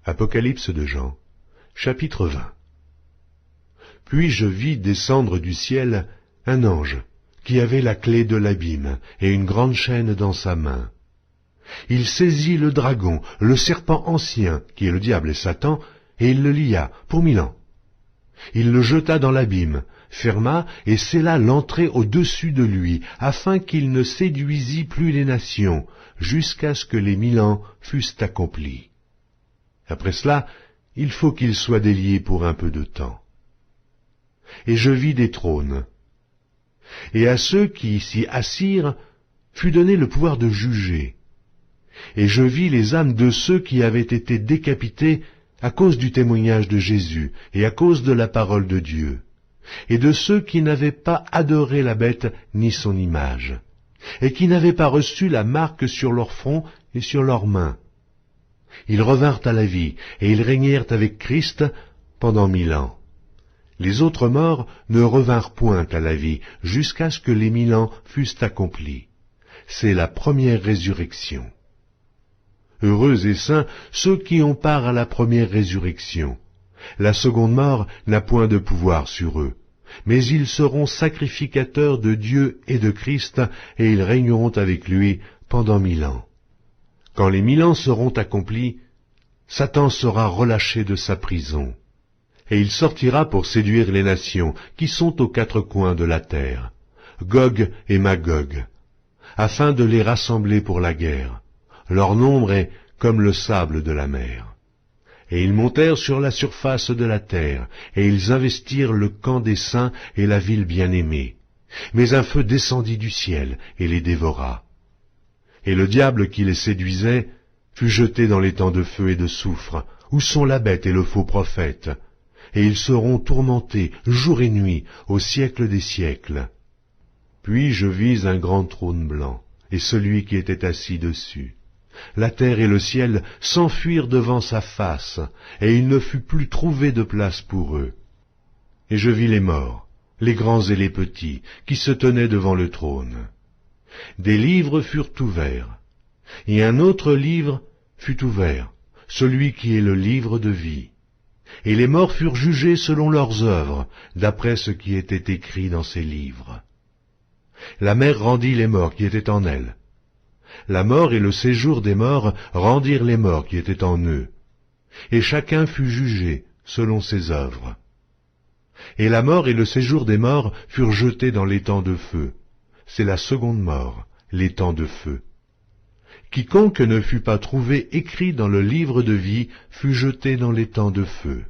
Apocalypse de Jean, chapitre 20. Puis je vis descendre du ciel un ange qui avait la clé de l'abîme et une grande chaîne dans sa main. Il saisit le dragon, le serpent ancien, qui est le diable et Satan, et il le lia pour 1000 ans. Il le jeta dans l'abîme, ferma et scella l'entrée au-dessus de lui, afin qu'il ne séduisît plus les nations, jusqu'à ce que les 1000 ans fussent accomplis. Après cela, il faut qu'il soit délié pour un peu de temps. Et je vis des trônes. Et à ceux qui s'y assirent fut donné le pouvoir de juger. Et je vis les âmes de ceux qui avaient été décapités à cause du témoignage de Jésus et à cause de la parole de Dieu, et de ceux qui n'avaient pas adoré la bête ni son image, et qui n'avaient pas reçu la marque sur leur front et sur leurs mains. Ils revinrent à la vie, et ils régnèrent avec Christ pendant 1000 ans. Les autres morts ne revinrent point à la vie, jusqu'à ce que les 1000 ans fussent accomplis. C'est la première résurrection. Heureux et saints ceux qui ont part à la première résurrection. La seconde mort n'a point de pouvoir sur eux, mais ils seront sacrificateurs de Dieu et de Christ, et ils régneront avec lui pendant 1000 ans. Quand les 1000 ans seront accomplis, Satan sera relâché de sa prison, et il sortira pour séduire les nations qui sont aux 4 coins de la terre, Gog et Magog, afin de les rassembler pour la guerre. Leur nombre est comme le sable de la mer. Et ils montèrent sur la surface de la terre, et ils investirent le camp des saints et la ville bien-aimée. Mais un feu descendit du ciel et les dévora. Et le diable qui les séduisait fut jeté dans les temps de feu et de soufre, où sont la bête et le faux prophète, et ils seront tourmentés jour et nuit au siècle des siècles. Puis je vis un grand trône blanc, et celui qui était assis dessus. La terre et le ciel s'enfuirent devant sa face, et il ne fut plus trouvé de place pour eux. Et je vis les morts, les grands et les petits, qui se tenaient devant le trône. Des livres furent ouverts, et un autre livre fut ouvert, celui qui est le livre de vie. Et les morts furent jugés selon leurs œuvres, d'après ce qui était écrit dans ces livres. La mer rendit les morts qui étaient en elle. La mort et le séjour des morts rendirent les morts qui étaient en eux, et chacun fut jugé selon ses œuvres. Et la mort et le séjour des morts furent jetés dans l'étang de feu. C'est la seconde mort, l'étang de feu. Quiconque ne fut pas trouvé écrit dans le livre de vie fut jeté dans l'étang de feu.